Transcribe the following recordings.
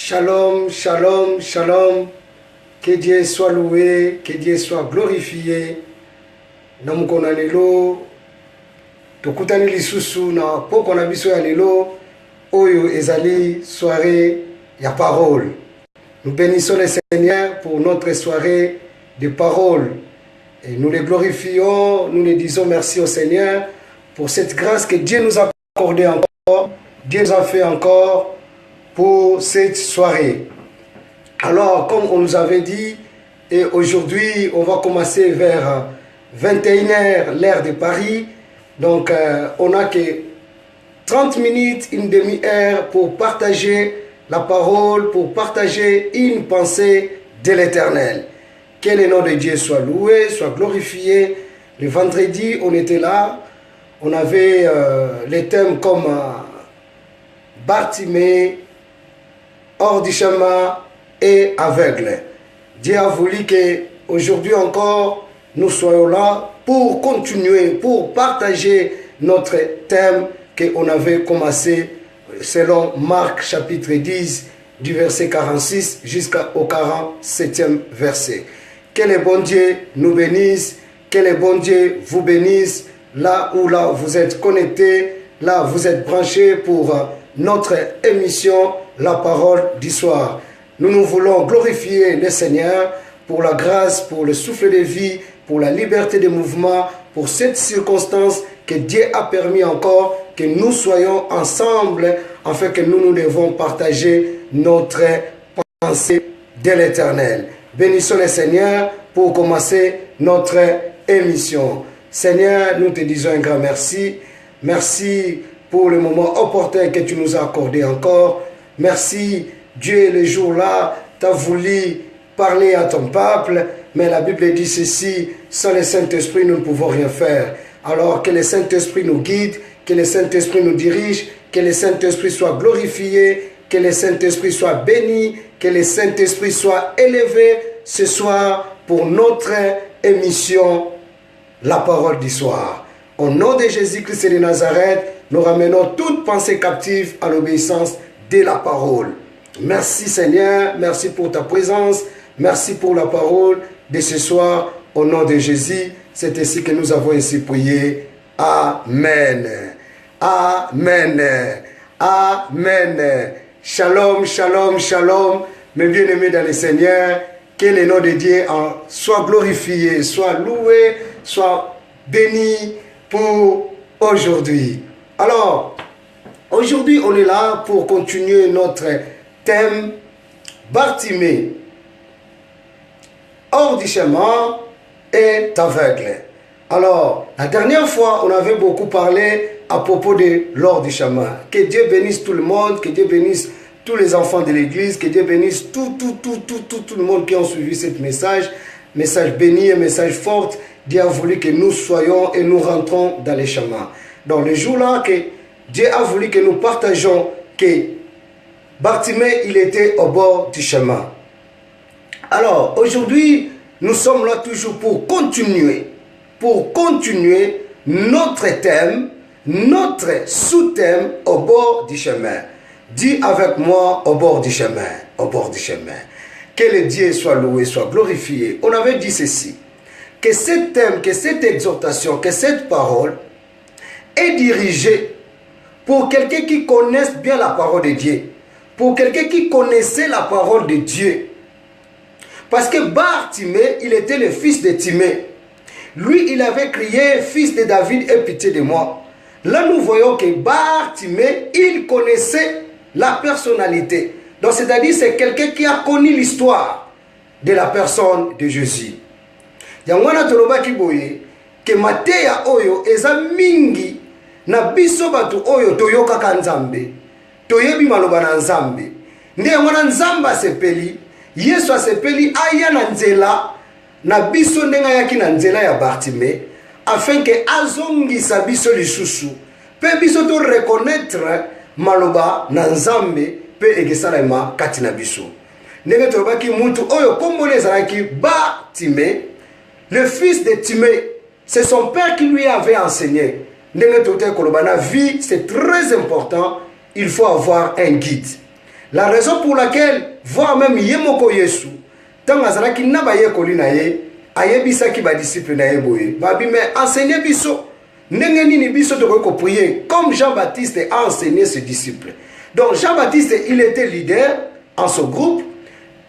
Shalom, shalom, shalom. Que Dieu soit loué, que Dieu soit glorifié. Namukona lelo, tokutani lisusu na poko na biso ya lelo, oyo ezali soirée ya parole. Nous bénissons le Seigneur pour notre soirée de parole. Et nous le glorifions, nous le disons merci au Seigneur pour cette grâce que Dieu nous a accordée encore, Dieu nous a fait encore pour cette soirée. Alors, comme on nous avait dit, et aujourd'hui, on va commencer vers 21h, l'heure de Paris. Donc, on n'a que 30 minutes, une demi-heure pour partager la parole, pour partager une pensée de l'Éternel. Que le nom de Dieu soit loué, soit glorifié. Le vendredi, on était là. On avait les thèmes comme Bartimée, hors du chemin et aveugle. Dieu a voulu qu'aujourd'hui encore, nous soyons là pour continuer, pour partager notre thème qu'on avait commencé selon Marc chapitre 10, du verset 46 jusqu'au 47e verset. Que le bon Dieu nous bénisse, que le bon Dieu vous bénisse, là où vous êtes connectés, là vous êtes branchés pour notre émission La Parole du Soir. Nous voulons glorifier le Seigneur pour la grâce, pour le souffle de vie, pour la liberté de mouvement, pour cette circonstance que Dieu a permis encore que nous soyons ensemble, afin que nous devons partager notre pensée de l'Éternel. Bénissons le Seigneur pour commencer notre émission. Seigneur, nous te disons un grand merci. Merci pour le moment opportun que tu nous as accordé encore. Merci, Dieu, le jour-là, tu as voulu parler à ton peuple, mais la Bible dit ceci, sans le Saint-Esprit, nous ne pouvons rien faire. Alors que le Saint-Esprit nous guide, que le Saint-Esprit nous dirige, que le Saint-Esprit soit glorifié, que le Saint-Esprit soit béni, que le Saint-Esprit soit élevé ce soir pour notre émission, La Parole du Soir. Au nom de Jésus-Christ de Nazareth, nous ramenons toute pensée captive à l'obéissance de la parole. Merci Seigneur, merci pour ta présence, merci pour la parole de ce soir. Au nom de Jésus, c'est ainsi que nous avons ainsi prié. Amen. Amen. Amen. Shalom, shalom, shalom. Mes bien-aimés dans le Seigneur, que le nom de Dieu soit glorifié, soit loué, soit béni pour aujourd'hui. Alors, aujourd'hui, on est là pour continuer notre thème Bartimée, hors du chemin est aveugle. Alors, la dernière fois, on avait beaucoup parlé à propos de l'hors du chemin. Que Dieu bénisse tout le monde, que Dieu bénisse tous les enfants de l'église, que Dieu bénisse tout le monde qui a suivi ce message. Message béni, un message fort. Dieu a voulu que nous soyons et nous rentrons dans les chemins. Donc, le jour-là que Dieu a voulu que nous partageons que Bartimée, il était au bord du chemin. Alors, aujourd'hui, nous sommes là toujours pour continuer notre thème, notre sous-thème au bord du chemin. Dis avec moi, au bord du chemin, au bord du chemin. Que le Dieu soit loué, soit glorifié. On avait dit ceci, que ce thème, que cette exhortation, que cette parole est dirigée pour quelqu'un qui connaisse bien la parole de Dieu, pour quelqu'un qui connaissait la parole de Dieu. Parce que Bartimée, il était le fils de Timée. Lui, il avait crié, fils de David, aie pitié de moi. Là, nous voyons que Bartimée, il connaissait la personnalité. Donc, c'est-à-dire, c'est quelqu'un qui a connu l'histoire de la personne de Jésus. Yangwana toloba kiboye, que mateya oyo eza mingi, na biso batu oyo toyoka kanzambe, toyebi maloba na nzambe. Ndiye mwana nzamba sepeli, Yesu asepeli aya na nzela, na biso ndenga yaki na nzela ya Bartimée, afin que azongisa biso lisusu, pe biso to reconnaître maloba na nzambe, pe egesalema kati na biso. Ndenge tolobaki mutu oyo kombole ezalaki Bartimée, le fils de Timée, c'est son père qui lui avait enseigné. Ndenge tote koloba na vie, c'est très important, il faut avoir un guide. La raison pour laquelle, voire même Yemoko Yesu, tant azalaki na ba yekoli na ye, ayebisaki ba disciple na ye boye. Babi mais enseignez biso. Ndenge nini biso toko prier comme Jean-Baptiste a enseigné ses disciples. Donc Jean-Baptiste, il était leader en ce groupe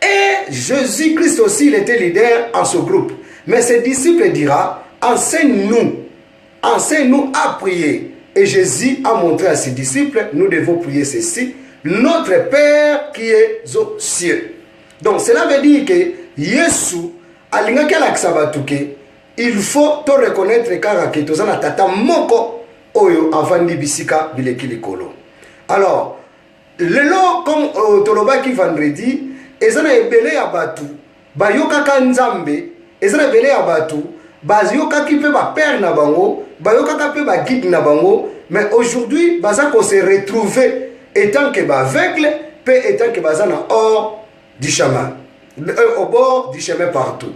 et Jésus-Christ aussi, il était leader en ce groupe. Mais ses disciples dira, enseigne-nous à prier. Et Jésus a montré à ses disciples, nous devons prier ceci, notre Père qui est aux cieux. Donc cela veut dire que Yesu, il faut te reconnaître que tu as tata moko oyo avandi bisika bileki likolo. Alors, lelo comme tolobaki vendredi, ezana ebele ya batu, bayokaka nzambe, ezana ebele ya batu, bayokaki pe ba père na bango, bayokaka pe ba guide na bango, mais aujourd'hui, baza ko se retrouver étant que ba aveugle, pe étant que baza na hors du chemin, au bord du chemin partout.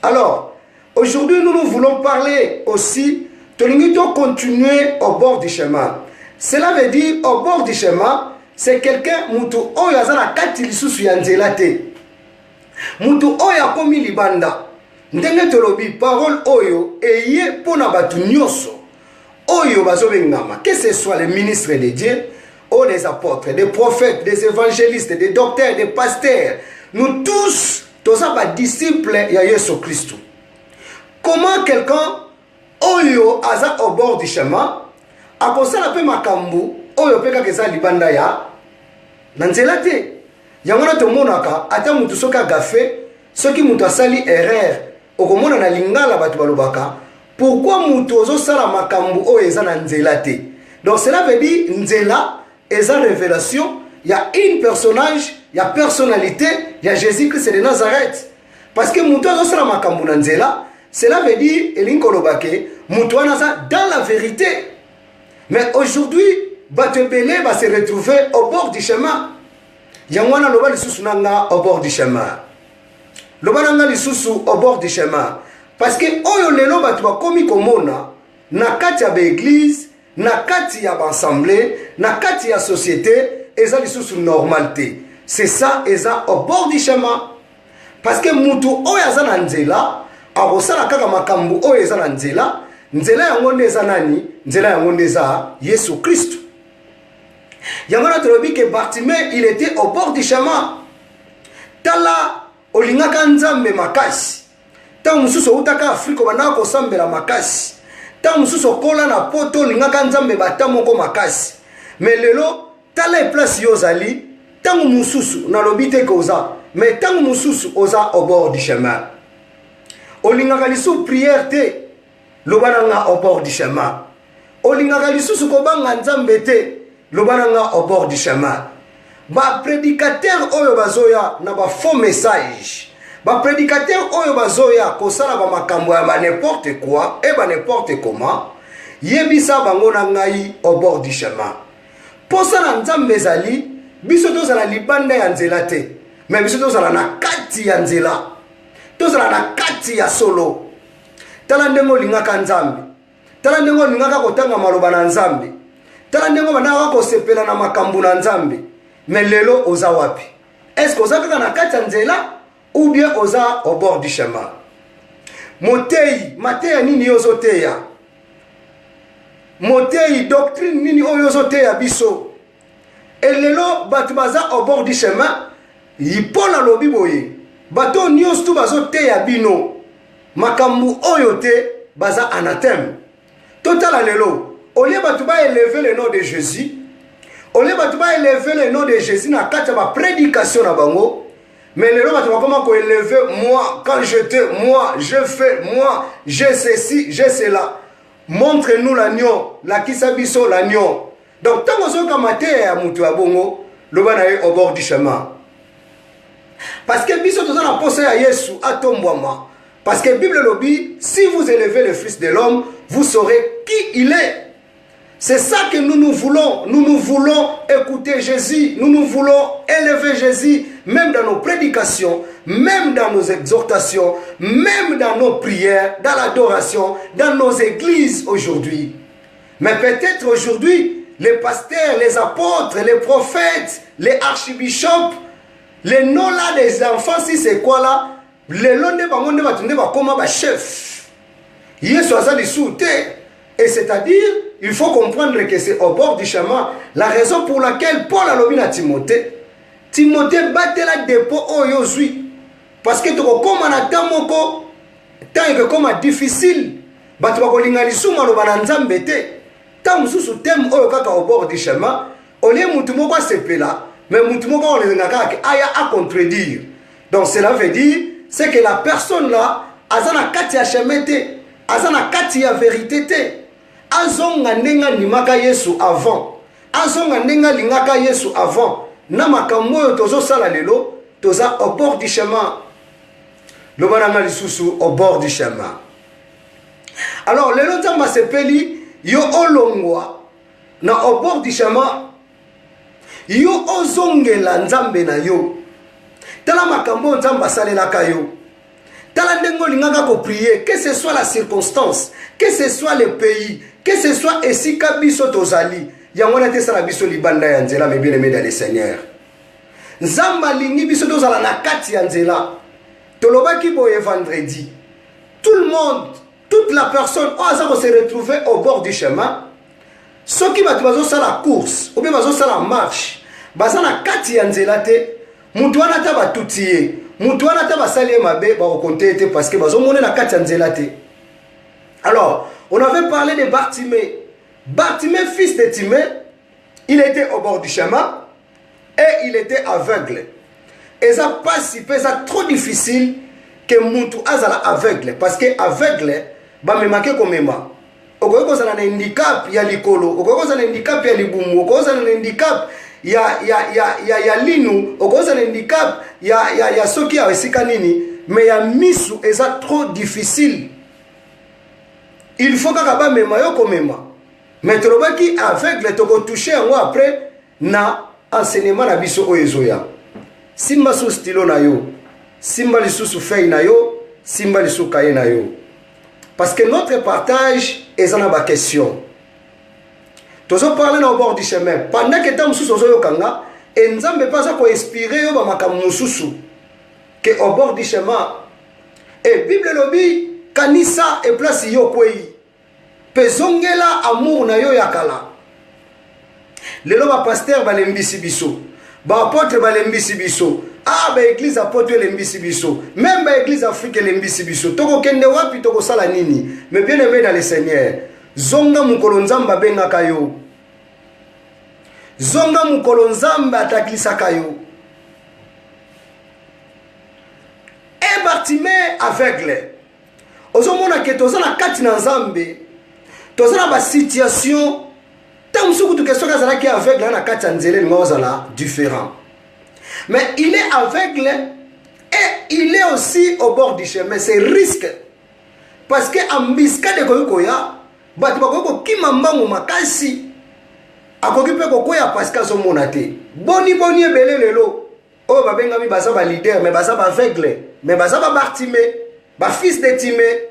Alors, aujourd'hui, nous voulons parler aussi, de continuer au bord du chemin. Cela veut dire, au bord du chemin, c'est quelqu'un, mutu oyo azana kati lisusu ya nzela te. Mutu oyo akomi libanda. Ndenge tolobi, parole oyo, eye pona batu nyoso. Oyo bazobengama, que ce soit les ministres de Dieu, ou les apôtres, des prophètes, des évangélistes, des docteurs, des pasteurs, nous tous, tous les disciples de Jésus Christ. Comment quelqu'un, oyo aza au bord du chemin, a posé la paix makambu, oyo peka kesa libanda ya, nanzela te. Yangona to monaka, ata mutu soka gafe, soki mutu asali erreur, okomona na lingala batu balobaka, pourquoi mutu ozo sala makambu oyo eza na nzela te? Donc cela veut dire nzela eza révélation, il y a une personnage, il y a personnalité, il y a Jésus-Christ de Nazareth. Parce que mutu ozo sala makambu na nzela, cela veut dire elinkolobake, mutu anaza dans la vérité. Mais aujourd'hui, Batebele va se retrouver au bord du chemin. Yangwana loba lisusu nanga au bord du chemin. Loba nanga lisusu au bord du chemin. Parce que oyo lelo batu bakomi komona na kati ya église, na kati ya assemblée, na kati ya société, eza lisusu normalité. C'est ça, eza au bord du chemin. Parce que mutu oyo aza na nzela, akosala kaka makambu oyo eza na nzela, nzela yango nde eza nani? Nzela yango nde eza Yesu Christ. Yangona tolobi que Bartimée, il était au bord du chemin. Tala olingaka nzambe makasi. Ta mususu utaka Afrika bana ko sambela makasi. Ta mususu kola na poto olingaka nzambe bata moko makasi. Mais lelo tala place yozali, tangu mususu na lobite koza, mais tangu mususu oza au bord du chemin. Olingaka lisu prière te, lobananga au bord du chemin. Olingaka lisusu kobanga nzambe te, lobananga au bord du chemin. Ba prédicateur oyo bazoya na ba faux message. Ba prédicateur oyo bazoya kosala ba makambo ya ba n'importe quoi et ba n'importe comment. Yebisa bango na ngai au bord du chemin. Posa na nzambe zali, biso tozala libanda ya nzela te, mais biso tozala na kati ya nzela. Tozala na kati ya solo. Tala ndengo lingaka nzambe. Tala ndengo lingaka kotanga maloba na nzambe. Tala ndengo banaka kosepela na makambu na nzambe. Mais lelo oza wapi? Est-ce que oza kaka na kati ya nzela ou bien oza au bord du chemin? Motei, mateya nini yozo teya? Motei, doctrine nini yozo teya biso? Et lelo batu baza au bord du chemin, yipola lobi boye. Bato nyos tu bazo teya bino. Makambu oyo te baza anathème. Total lelo, olie batu ba élever le nom de Jésus. Olie batu ba élever le nom de Jésus na kati ba prédication na bango. Mais lelo batu ba comment ko élever moi quand j'étais moi, je fais moi, j'ai ceci, j'ai cela. Montre-nous l'agneau, la kisabiso l'agneau. Donc tant que zo kamate ya mutu abongo, lo bana au bord du chemin. Parce que biso toza na posa ya Yesu atombwama. Parce que la Bible le dit, si vous élevez le Fils de l'homme, vous saurez qui il est. C'est ça que nous voulons. Nous voulons écouter Jésus. Nous voulons élever Jésus, même dans nos prédications, même dans nos exhortations, même dans nos prières, dans l'adoration, dans nos églises aujourd'hui. Mais peut-être aujourd'hui, les pasteurs, les apôtres, les prophètes, les archibishops, les noms là des enfants, si c'est quoi là, les noms de bangonde batunde bakoma ba chef. Yesu azali soute. Et c'est-à-dire, il faut comprendre que c'est au bord du chemin la raison pour laquelle Paul a lobby à Timothée. Timothée battait la dépôt au Yozui. Parce que tu comme un atamoko, tant que comme difficile, bah tu vas coller les sous malo bananzambete. Tant sous thème au bord du chemin, au lieu mutumoko c'est là, mais mutumoko on les ngaka aya à contredire. Donc cela veut dire c'est que la personne là azana kati ya chemete, azana kati ya vérité. Azonga nenga nimaka Yesu avant. Azonga nenga lingaka Yesu avant. Na makambo yo tozo sala lelo, toza au bord du chemin. Le bananga lisusu au bord du chemin. Alors lelo nzamba sepeli yo olongwa na au bord du chemin. Yo ozongela nzambe na yo. Tala makambo nzamba salelaka yo. Tala ndengo lingaka ko prier, que ce soit la circonstance, que ce soit le pays, que ce soit esika biso tozali, yangona te sala biso libanda ya nzela, mes bien-aimés dans le Seigneur. Nzamba lingi biso tozala na kati ya nzela. Tolobaki boye vendredi. Tout le monde, toute la personne oza se retrouver au bord du chemin. Ceux qui batu bazo sala course, ou bien bazo sala marche, baza na kati ya nzela te, mutu wana ta batutie. Mutuana ta basali mabe ba okontete parce que bazo mona na kati ya nzela te. Alors, on avait parlé de Bartimée. Bartimée, fils de Timée, il était au bord du chemin et il était aveugle. Et ça passe, c'est trop difficile que Moutou azala aveugle. Parce que aveugle, bah me marqué comme moi. Okoyo ko zana handicap ya likolo, okoyo ko zana handicap ya libumu, okoyo zana handicap ya linu, okoyo zana handicap ya soki ya esika nini, mais ya misu eza trop difficile. Il faut que ba mema yo komema. Mais trobaki aveugle toko toucher yango après na enseignement na biso oyezoya. Simba sous stylo na yo, simba lisusu feuille na yo, simba lisusu kaye na yo. Parce que notre partage est en ma question. Tous on parle au bord du chemin. Pendant que tam sous ozo kanga, et nzambe pas ça ko inspirer yo ba makamu susu que au bord du chemin. Et Bible lobby kanisa et place yo kwei. Pezongela amour na yo yakala. Lelo ba pasteur ba lembisi biso. Ba apôtre ba lembisi biso. Ah ba église apôtre lembisi biso. Même ba église afrique lembisi biso. Toko kende wapi toko sala nini? Mais bien aimé dans le Seigneur. Zonga mukolo nzamba bengaka yo. Zonga mukolo nzamba ataklisaka yo. Et Bartimée aveugle. Ozomona ke tozana kati na nzambe. Tozana ba situation tant que tu question kazala ki aveugle na kati ya nzele ngozala différent. Mais il est aveugle et il est aussi au bord du chemin. C'est risque. Parce que ambiska de koyokoya, batu bakoko kimambango makasi. Akokipe kokoya parce que azomona te. Boni ebele lelo. Oh babengami baza ba leader mais baza ba aveugle, mais baza ba Bartimée, ba fils de Timée.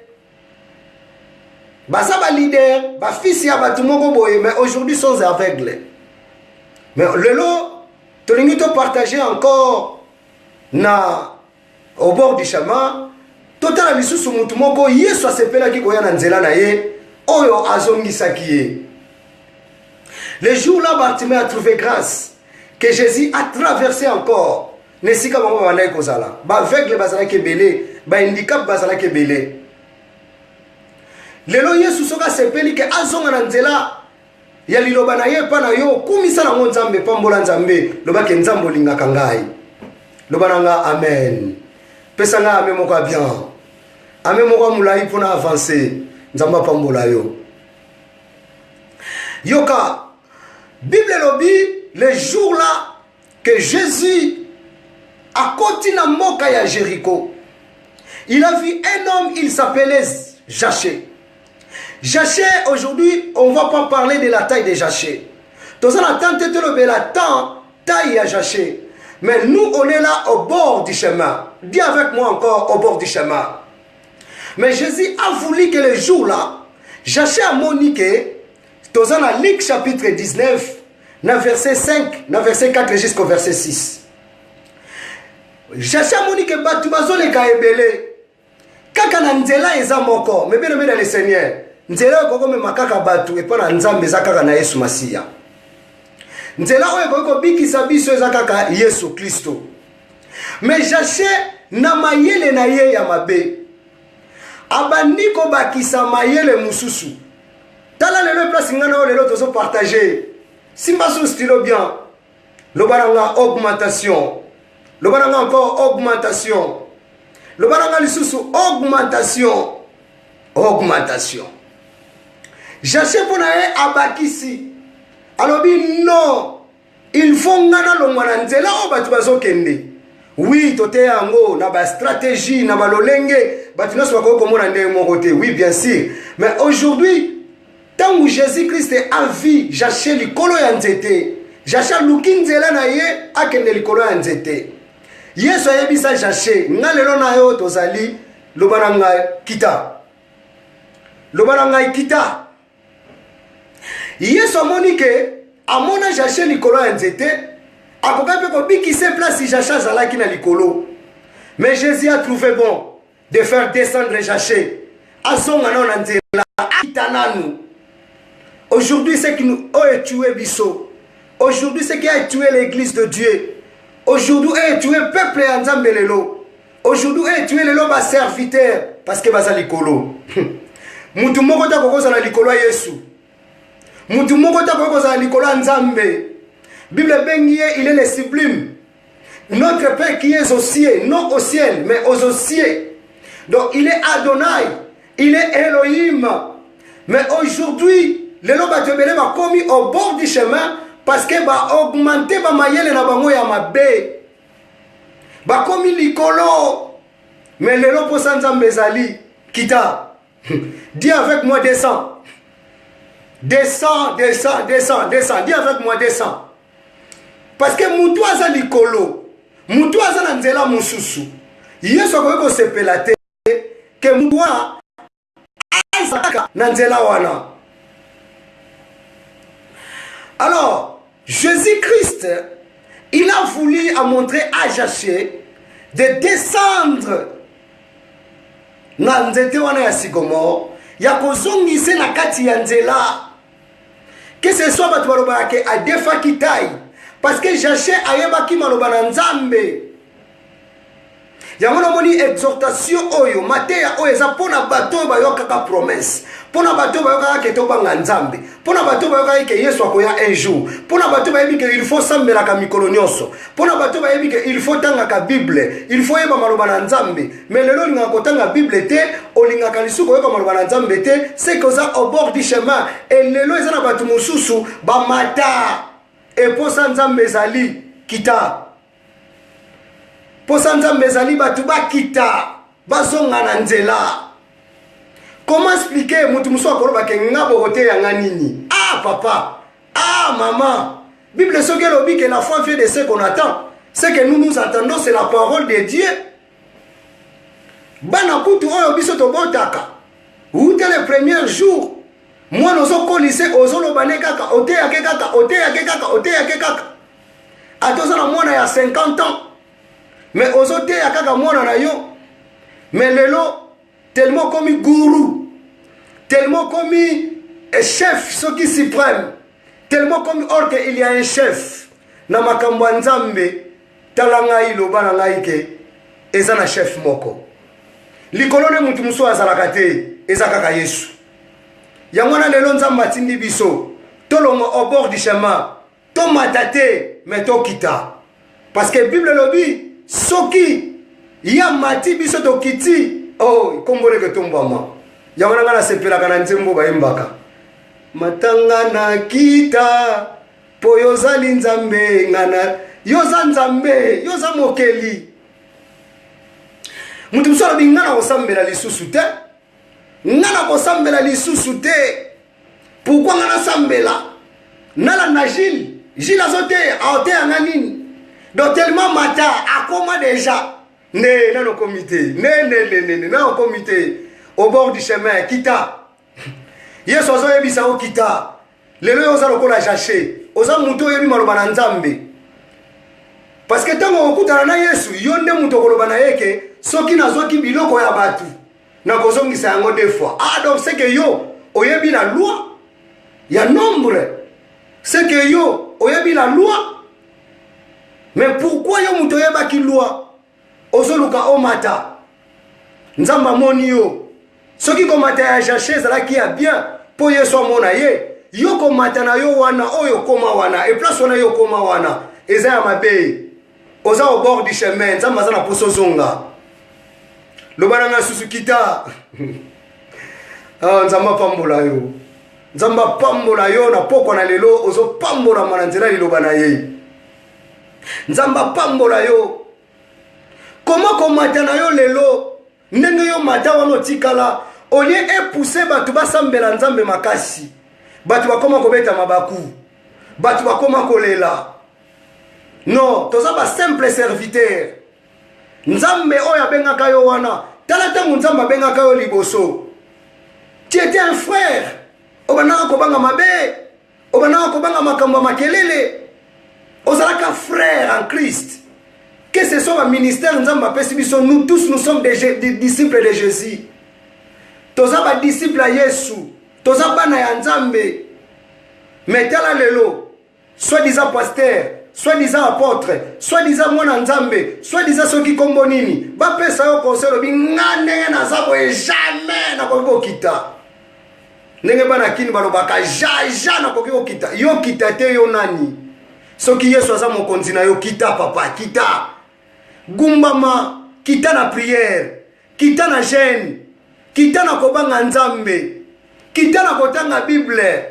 Baza ba leader, ba fils ya batu moko boye mais aujourd'hui sont aveugles. Mais lelo tolingi to partager encore na au bord du chemin. Totala lisusu mutu moko Yesu asepelaki koya na nzela na ye oyo azongisaki ye. Le jour là Bartimée a trouvé grâce que Jésus a traversé encore. Nesika bango bandai kozala. Ba aveugle bazala ke belé, ba handicap bazala ke belé. Lelo Yesu soka sepeli ke azonga na nzela ya liloba na ye pa na yo kumisa na nzambe pambola nzambe loba ke nzambo lingaka ngai. Loba nanga amen. Pesa nga ame moko bien. Ame moko mulai pona avancer. Nzamba pambola yo. Yoka Bible lobby le jour là que Jésus a continué à moka ya Jéricho. Il a vu un homme, il s'appelait Zaché. Zaché, aujourd'hui, on ne va pas parler de la taille de Zaché. Dans un attente de la taille à Zaché. Mais nous, on est là au bord du chemin. Dis avec moi encore, au bord du chemin. Mais Jésus a voulu que le jour là, Zaché a moniqué, Toza na Luc chapitre 19, na verset 5, na verset 4 jusqu'au verset 6. Jacha moni ke batu bazoleka ebele. Kaka na nzela eza moko, mais bien dans le Seigneur. Nzela koko me makaka batu et na nzambe eza kaka na Yesu Masiya. Nzela oyo koko bikisa biso eza kaka Yesu Kristo. Mais jache na mayele na ye ya mabe. Abandi ko bakisa mayele mususu. Tala lelo place ngana o lelo tozo partager. Simba so stylo bien. Le baranga augmentation. Le baranga encore augmentation. Le baranga lisusu augmentation. Augmentation. Jache pona e abakisi. Alobi non. Il faut ngana longwana nzela o batu bazokende. Oui, tote yango na ba stratégie na ba lolenge batu nyonso bako komona ndenge moko te. Oui, bien sûr. Mais aujourd'hui, tant que Jésus-Christ a vu Jache likolo ya nzete, Jache luki nzela na ye akende likolo ya nzete. Yesu ayebisa Jache, nga lelo na yo tozali lobana ngai kita. Lobana ngai kita. Yesu amoni ke amona Jache likolo ya nzete, akoka pe ko bikise place Jache azalaki na likolo. Mais Jésus a trouvé bon de faire descendre Jache. Azonga na nzela akitananu. Aujourd'hui, c'est qui nous a tué Bisso. Aujourd'hui, c'est qui a tué l'église de Dieu. Aujourd'hui, a tué le peuple en Zambelelo. Aujourd'hui, a tué le loba serviteur parce que baza likolo. Mutu moko ta kokoza na likolo Yesu. Mutu moko ta kokoza na likolo Nzambe. Bible bengie, il est le sublime. Notre Père qui est aux cieux, non au ciel, mais aux cieux. Donc, il est Adonai, il est Elohim. Mais aujourd'hui, les lois va commis au bord du chemin parce que va augmenter ba mayele na bango ya mabe. Ba commis likolo. Mais les lois pour Nzambe zali kita. Dis avec moi descends. Descends, descends, descends, descends. Dis avec moi descends. Parce que mutu aza likolo. Mutu aza na nzela mususu. Yesu ko sepelate que mutu aza na nzela wana. Alors, Jésus-Christ, il a voulu montrer à Jache de descendre na nzete wana ya Sycomore, ya kozongisa na kati ya nzela. Que ce soit batu baloba ke adefa kitai, parce que Jache ayebaki maloba na Nzambe. Yango na moni exhortation oyo mateya oyo eza pona bato bayokaka promesse, pona bato bayokaka ke tobanga Nzambe, pona bato bayokaka ke Yesu akoya un jour, pona bato bayebi ke il faut sambela ka mikolo nyonso, pona bato bayebi ke il faut tanga ka Bible, il faut yeba maloba na Nzambe. Mais lelo linga kotanga Bible te, olinga kalisuko koyoka maloba na Nzambe te, c'est que ça au bord du chemin. Et lelo eza na bato mususu ba mata et posa Nzambe zali kita. Posa Nzambe zali batu ba kita, bazonga na nzela. Comment expliquer mutu muso akoloba ke ngabo hote ya nganini? Ah papa, ah maman. Bible sogelo bi que la foi vient de ce qu'on attend. Ce que nous attendons, c'est la parole de Dieu. Bana kutu oyo biso to botaka. Où était le premier jour? Moi nozo ko lycée ozolo bane kaka, ote ya ke kaka, ote ya ke kaka, ote ya ke kaka. Atoza na mwana ya 50 ans. Mais ozote ya kaka mwana na yo. Mais lelo tellement comme gourou, tellement comme chef ce qui suprême, tellement comme or que il y a un chef na makambo Nzambe talanga iloba na ngai ke eza na chef moko. Likolo ne mutu muso azalaka te eza kaka Yesu. Yango na lelo Nzambe atindi biso tolongo au bord du chemin, to matate mais to kita. Parce que Bible lobi soki ya mati biso to kiti. Oh, kombore ke tombama. Yamana ngana sepela kana nzembo ba embaka. Matanga na kita po yozali Nzambe ngana yoza Nzambe yoza mokeli. Mutu msala bingana osambela lisusu te. Ngana osambela lisusu te. Pourquoi ngana sambela? Nala na Gilles azote aote nganini. Donc tellement mata akoma déjà. Ne, dans le comité. Ne, dans le comité. Au bord du chemin, kita. Yesu azo yebisa o kita. lelo oza lokola jaché oza mutu oyebi maloba na nzambe parce que ntango okutana na yesu yo nde mutu okoloba na ye ke soki nazwaki biloko ya bato nakozongisa yango deux fois. Ah donc c'est que yo oyebi la loi ya nombre, c'est que yo oyebi la loi. Mais pourquoi yo mutu oyebaki loi ozoluka omata nzamba moni yo soki komata ya jaché ezalaki ya bien po yesu amona ye yo komata na yo wana oyo koma wana et place wana yo koma wana eza ya mabe oza au bord du chemin nzamba aza na poso zonga loba nanga susu kita nzamba pambola yo, nzamba pambola yo na pokwa na lelo ozo pambola mana nzela liloba na ye nzamba pambola yo koma komata na yo lelo ndenge yo mata wana otikala olie epousse bato basambela nzambe makasi bato bakoma kobeta mabaku bato bakoma kolela non toza ba simple serviteur nzambe oyo abengaka yo wana tala ntango nzambe abengaka yo liboso tu étais un frère obanaka kobanga mabe obanaka kobanga makambo ya makelele ozalaka frère en Christ que ce soit le ministère nzambe apesi biso nous tous nous sommes des disciples de Jésus toza ba disciples ya Yesu toza bana ya nzambe mais tala lelo soi-disant pasteur soi-disant apôtre soi-disant mwana nzambe soi-disant soki kombo nini bapesa yo conseil lobi nga ndenge naza boye jamais nakoki kokita ndenge bana kini balobaka ja nakoki kokita yo kita te yo nani soki yesu aza mokonzi na yo kita papa kita gumbama kita na prière kita na jeûne kita na kobanga nzambe kita na kotanga bible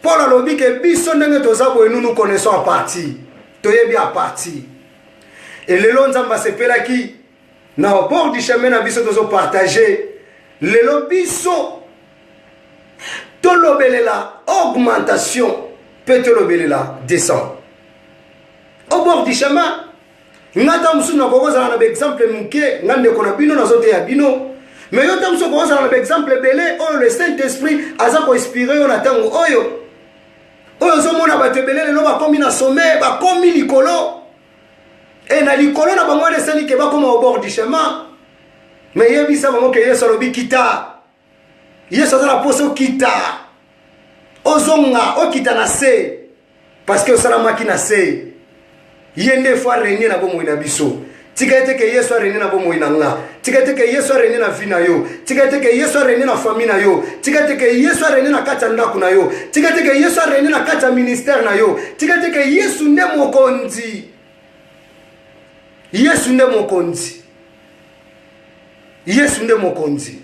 Paul alobi ke biso ndenge toza boye nous connaissons en partie toyebi à partie et lelo nzamba sepelaki na au bord du chemin na biso tozo partager lelo biso tolobelela augmentation peut tolobelela descend au bord du chemin ngata musu na kokozala na exemple muke ngande kona bino na zote ya bino mais yo tam so kokozala na exemple belé oyo le Saint-Esprit aza ko inspirer yo na tango oyo oyo zomona bato ebele lelo bakomi na sommet bakomi likolo e na likolo na bango esali ke bakoma au bord du chemin mais yebisa bango ke yesu alobi kita yesu aza na poso kita ozonga okita na se parce que osalamaki na se ye nde fo arenie na bomoi na biso tika ete ke yesu arenie na bomoi na nga tika ete ke yesu arenie na vi na yo tika ete ke yesu arenie na famille na yo tika ete ke yesu arenie na kati ya ndako na yo tika ete ke yesu arenie na kati ya ministère na yo tika ete ke yesu nde mokonzi yesu nde mokonzi yesu nde mokonzi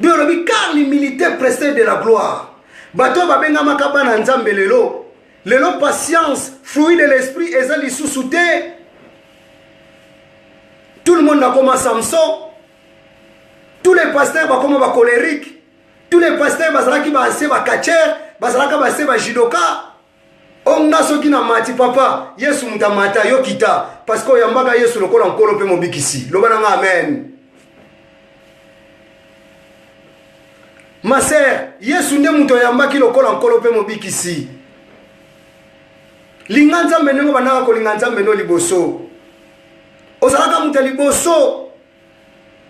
biolobi car l'humilité précède de la gloire bato babengamaka bana nzambe lelo lelo patience fruit de l'esprit eza lisusu te. Tout le monde a comme Samson. Tous les pasteurs sont comme colériques. Tous les pasteurs sont comme catcher, sont judoka. On a ceux qui n'ont pas papa. Yesu mutamata yo kita parce que yambaka Yesu lokola nkolo pe mobikisi. Lobana amen. Ma sœur, Yesu nde muto yambaki lokola nkolo pe mobikisi. Linganza menengo banaka ko linganza meno liboso. Ozalaka muta liboso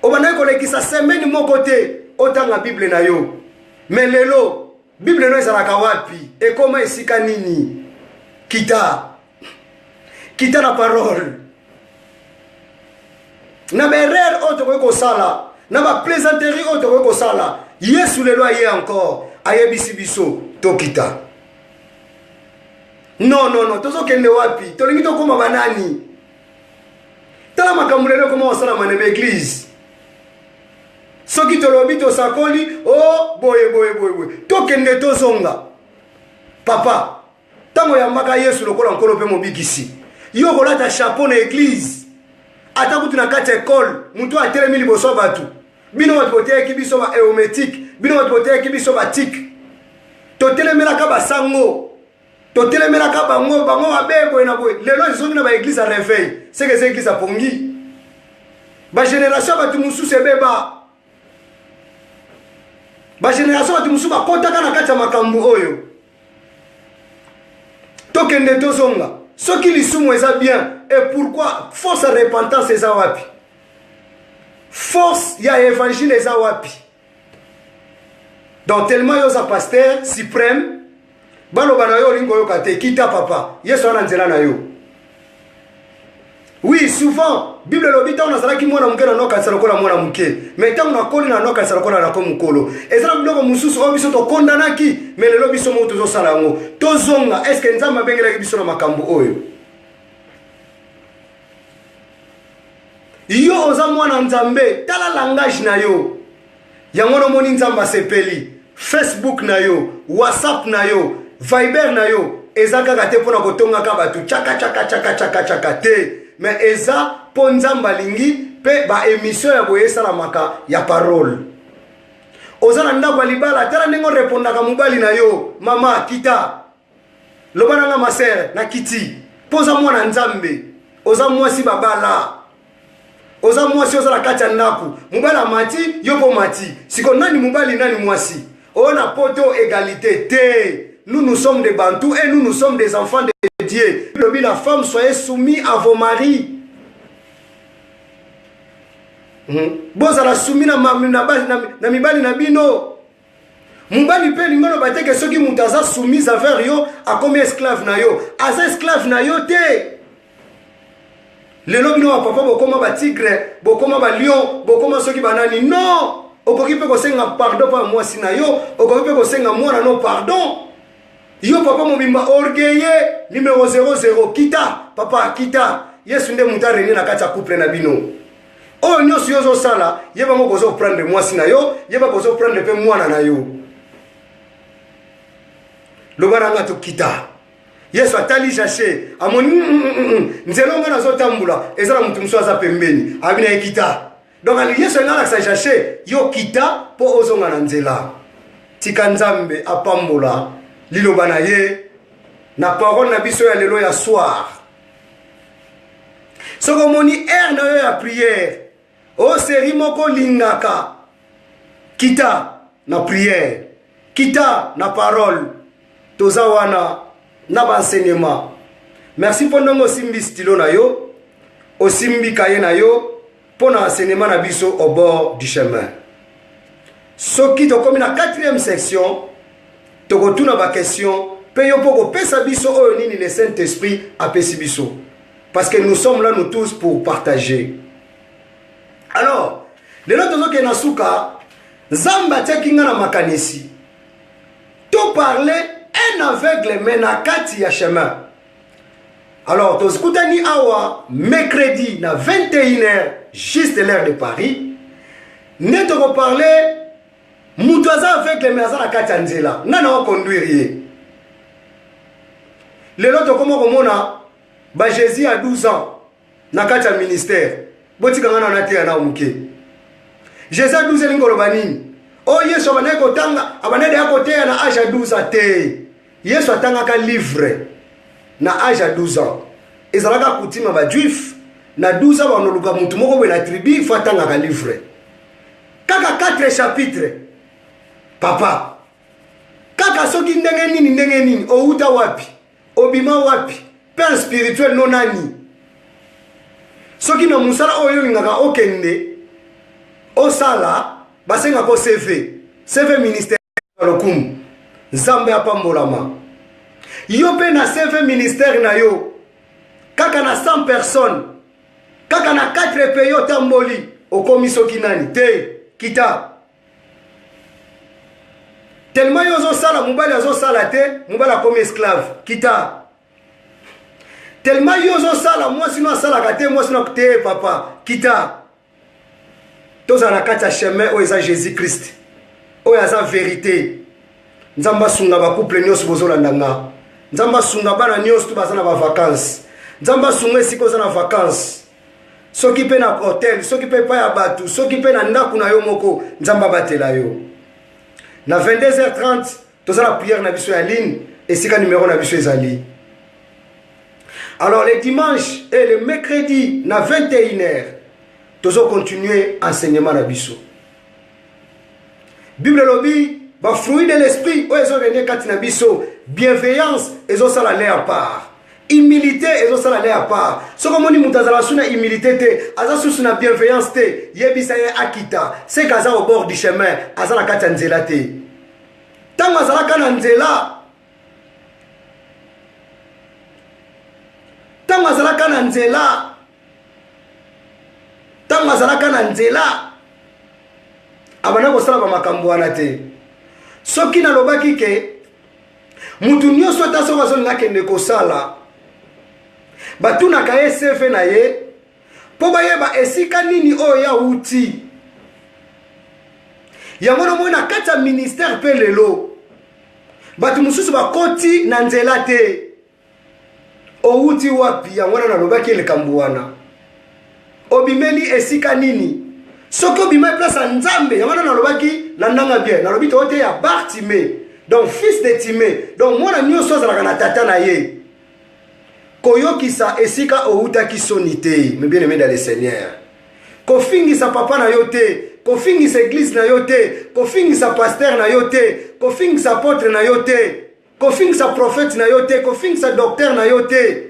obanaye kolekisa semaine moko te otanga bible na yo mais lelo bible no ezalaka wapi ekoma esika nini kita na parole na berere oyo tokoki kosala na baplaisanterie oyo tokoki kosala yesu lelo aye encore ayebisi biso tokita non tozokende wapi tolingi tokoma banani tala makambo lelo koma osala manebe église soki tolobi tosakoli oh boye tokende tozonga papa tango yambaka yesu lokola nkolo pe mobikisi yo kolata chapeau na église ata kutu na kati école mutu atelemi liboso bato bino bato boteyaki biso ba éométique bino bato boteyaki biso ba tique totelemelaka basango totelemelaka bango babeboye na boye lelo ezongi na baeglise ya réveil seke eza eglise ya pongi bagénération bato mosusu ebeba ba génération ati musu bakotaka na kati ya makambo oyo tokende tozonga soki lisumu eza bien et pourquoi force ya repentance eza wapi force ya évangile eza wapi donc tellement yoza pasteur suprême baloba na yo olingi oyoka te kita papa yesu ana nzela na yo. Oui, souvent, Bible lobi ta onazalaki mwana muke na noka lokola mwana muke. Mais tango nakoli na noka lokola na komukolo. Ezala biloko mususu oyo biso to kondanaki, mais lelo biso mo tozo sala ngo. Tozonga, est-ce que nzamba bengelaki biso na makambo oyo? Yo oza mwana nzambe, tala langage na yo. Yango no moni nzamba sepeli. Facebook na yo, WhatsApp na yo, Viber na yo, ezaka kate pona kotonga ka batu chaka te. Mais eza ponzamba lingi pe ba émission ya boye salamaka ya parole. Ozana ndako libala tala ndenge répondaka mobali na yo, mama kita. Lobana nga masere na kiti. Poza mwana nzambe. Oza mwasi babala. Oza mwasi oza la kati ya ndako. Mobala mati, yopo mati. Siko nani mobali nani mwasi. Ona poto égalité te. Nous sommes des Bantous et nous sommes des enfants de Dieu. La femme, soyez soumis à vos maris. Bozala soumis na mibali na bino. Mubali pe lingono bateke soki mutaza soumis envers yo a comme esclave na yo. Asa esclave na yo te. Lelo bino wa papa bokoma ba tigre, bokoma ba lion, bokoma soki banani. Non! Okoki pe ko senga pardon pa mwasi na yo, okoki pe ko senga mwana no pardon. Yo papa mobimba orgueilleux numéro 00 kita papa kita yesu nde muta reni na kati ya couple na bino oyo nyonso yozo sala yeba ngo kozo prendre mwasi na yo yeba kozo prendre pe mwana na yo lobana nga to kita yesu atali jache amoni nzelo nga nazo tambula ezala mutu muso aza pembeni abina ekita donc ali yesu ngala sa jache yo kita po ozonga na nzela tika nzambe apambola liloba na ye na parole na biso ya lelo ya soir soko moni na yo ya prière o seri moko lingaka kita na prière kita na parole toza wana na enseignement. Merci pour ndongo simbi stylo na yo osimbi kaye na yo pona enseignement na biso au bord du chemin. Soki to komi na 4e section tokotuna ba question pe yo poko pesa biso oyo nini le Saint-Esprit apesi biso parce que nous sommes là nous tous pour partager. Alors lelo tozoke na suka nzamba tekinga na makanisi to parler un aveugle mais na kati ya chemin. Alors tozikutani awa mercredi na 21h juste l'heure de Paris ne toko parler mutu aza aveugle mais aza na kati ya nzela nana wa conduire ye. Lelo tokoma komona ba Jésus a 12 ans na kati ya ministère botika ngana na te na muke. Jésus a 12 lingolo banini o Yesu abane kotanga abane ya kotea na âge ya 12 ans te. Yesu atanga ka livre na âge ya 12 ans. Ezalaka kutima ba juif na 12 ans banoluka mutu moko be na tribu fa tanga ka livre. Kaka 4 chapitres. Papa, kaka soki ndenge nini outa wapi obima wapi père spirituel nonani soki na musala oyo ngaka okende osala basenga ko CV ministère lokumu nzambe apambolama yo pe na CV ministère na yo kaka na 100 personnes kaka na 4 pays otamboli okomi soki nani te kita. Tellement yozo sala mubali azo sala te mubala comme esclave kita. Tellement yozo sala moi sino sala kate moi sino te papa kita. Toza na kati ya chemin o eza Jésus Christ o eza vérité. Nzamba sunga ba couple nyos bozolanda nga nzamba sunga bana nyos tu bazana ba vacances nzamba sunga esiko za na vacances soki pe na hotel soki pe pa ya batu soki pe na ndaku na yo moko nzamba batela yo. Na 22h30, tu as la prière na biso ya ligne et c'est le numéro na biso ezali. Alors les dimanches et les mercredis na 21h, tu as continuer enseignement na biso. Bible lobby, ba fruit de l'esprit, o ezo venir katina biso, bienveillance, ezo sala le à part. Humilité, ezo sala le à part. So comme on dit mutazala suna humilité te, aza suna bienveillance te, yebisa ye akita, c'est kaza au bord du chemin, aza la katia nzela te. Tant azala kana nzela, tant azala kana nzela, tant azala kana nzela, abana kosala ba makambo wana te. Soki na lobaki ke mutu nyonso ata soki azonga kende kosala batunaka ye CV na ye mpo bayeba esika nini oyo ya uti. Yango nomoi na kati ya ministère mpe lelo bato mosusu bakoti na nzela te. Outi wapi? Yango wana nalobaki elekambo wana obimeli esika nini? Soki obima place ya Nzambe, yango wana nalobaki landanga bien, nalobi tote ya Bartimée, donc fils de Timée, donc mwana nyonso azalaka na tata na ye koyokisa esika outaki soni te. Mes bien-aimés dans le Seigneur, kofingisa papa na yo te, kofingisa église na yo te, kofingisa pasteur na yo te, kofingisa apôtre na yo te, kofingisa prophète na yo te, kofingisa docteur na yo te.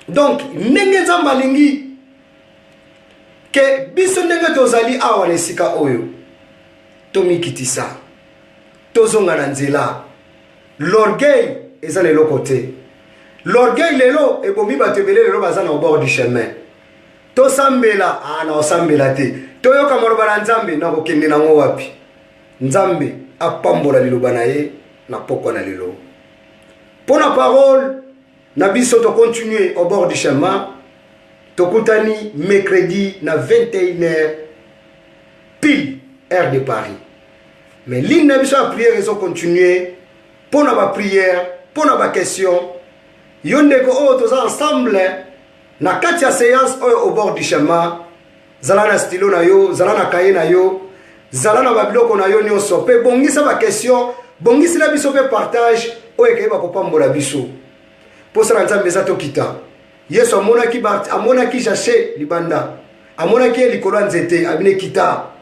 Donc ndenge Nzambe alingi ke biso ndenge tozali awa na esika oyo tomikitisa tozonga na nzela. L'orgueil eza lelo côté. L'orgueil lelo ebomi bato ebele lelo baza na au bord du chemin. Tosambela na osambela te. Toyoka maloba na Nzambe na kokende nango wapi? Nzambe apambola liloba na ye na pokwa na lelo. Pour la parole na biso to continuer au bord du chemin. Tokutani mercredi na 21h pile heure de Paris. Mais l'une de biso la prière ils ont continué pour la prière, pour la question. Yondeko o toza ensemble na kati ya séance au bord du chemin. Zala na stylo na yo, zala na cahier na yo, zala na babiloko na yo nyonso pe bongisa ba question, bongisi na biso pe partage o ekeba ko pambola biso. Pour ça Nzambe za tokita. Yesu amonaki jaché libanda. Amonaki likolo nzete abine kita.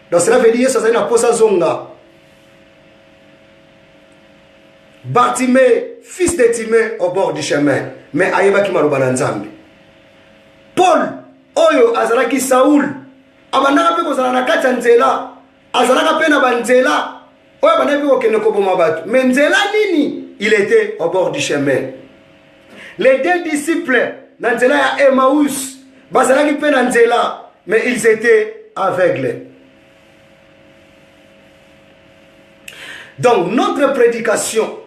Donc cela veut dire Yesu azali na posa zonga. Bartimée, fils de Timée au bord du chemin. Mais ayebaki maloba na Nzambe. Paul, oyo azalaki Saoul. Abandaka pe kozala na kati ya nzela. Azalaka pe na banzela. Oyo abandaki pe kokende koboma bato. Mais nzela nini? Il était au bord du chemin. Les deux disciples, dans nzela ya Emmaüs, bazalaki pe na nzela, mais ils étaient aveugles. Donc notre prédication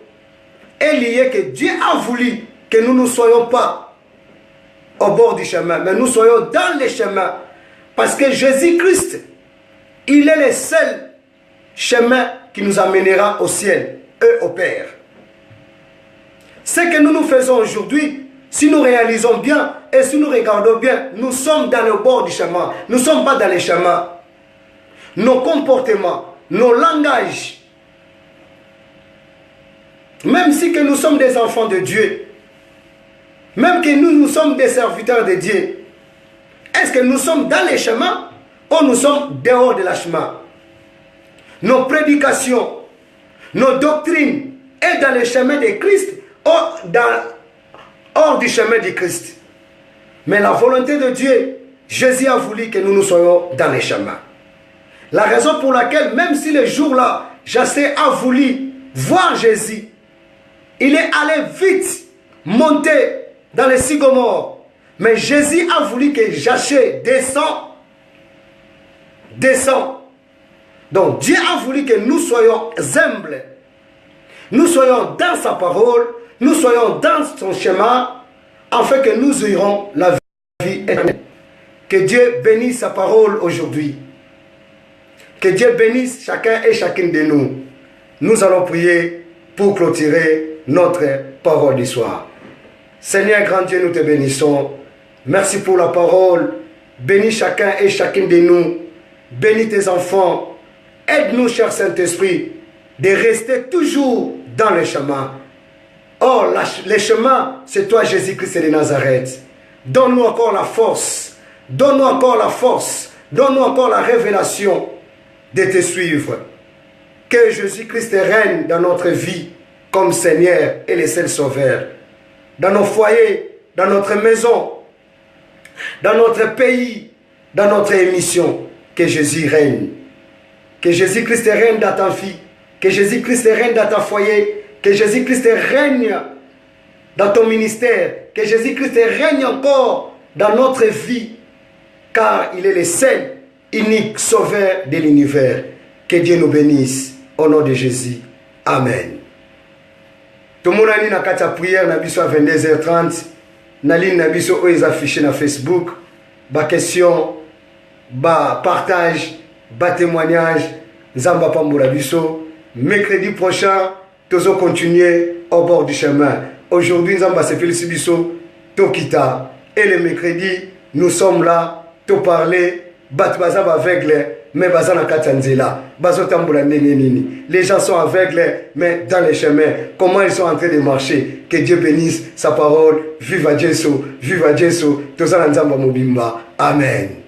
est liée que Dieu a voulu que nous ne soyons pas au bord du chemin, mais nous soyons dans le chemin. Parce que Jésus-Christ, il est le seul chemin qui nous amènera au ciel et au Père. Ce que nous faisons aujourd'hui, si nous réalisons bien et si nous regardons bien, nous sommes dans le bord du chemin. Nous ne sommes pas dans le chemin. Nos comportements, nos langages, même si que nous sommes des enfants de Dieu, même que nous sommes des serviteurs de Dieu, est-ce que nous sommes dans les chemins ou nous sommes dehors de la chemin? Nos prédications, nos doctrines est dans le chemin de Christ ou hors du chemin de Christ. Mais la volonté de Dieu, Jésus a voulu que nous soyons dans les chemins. La raison pour laquelle, même si le jour-là, Jacé a voulu voir Jésus, il est allé vite monter dans les sycomores. Mais Jésus a voulu que Jacé descend. Donc Dieu a voulu que nous soyons humbles. Nous soyons dans sa parole, nous soyons dans son chemin, afin que nous ayons la vie éternelle. Que Dieu bénisse sa parole aujourd'hui. Que Dieu bénisse chacun et chacune de nous. Nous allons prier pour clôturer notre parole du soir. Seigneur grand Dieu, nous te bénissons. Merci pour la parole. Bénis chacun et chacune de nous. Bénis tes enfants. Aide-nous, cher Saint-Esprit, de rester toujours dans le chemin. Le chemin, c'est toi, Jésus-Christ de Nazareth. Donne-nous encore la force. Donne-nous encore la force, donne-nous encore la révélation de te suivre. Que Jésus-Christ règne dans notre vie comme Seigneur et le seul Sauveur. Dans nos foyers, dans notre maison, dans notre pays, dans notre émission, que Jésus règne. Que Jésus-Christ règne dans ta vie, que Jésus-Christ règne dans ton foyer, que Jésus-Christ règne dans ton ministère, que Jésus-Christ règne encore dans notre vie, car il est le seul, unique Sauveur de l'univers. Que Dieu nous bénisse, au nom de Jésus. Amen. Tout le monde a dit dans la prière, à 22h30, na ligne na biso oyo affiché na Facebook, ba question, ba partage, ba témoignage, nzamba pambola biso. Mercredi prochain, nous allons continuer au bord du chemin. Aujourd'hui, nzamba se félicite biso, tokita. Et le mercredi, nous sommes là, to parler, bat bazaba aveugle, mais bazana katanzela. Bazotambola nini. Les gens sont aveugles, mais dans les chemins. Comment ils sont en train de marcher? Que Dieu bénisse sa parole. Viva Jésus, viva Jésus. Tozana nzamba mobimba. Amen.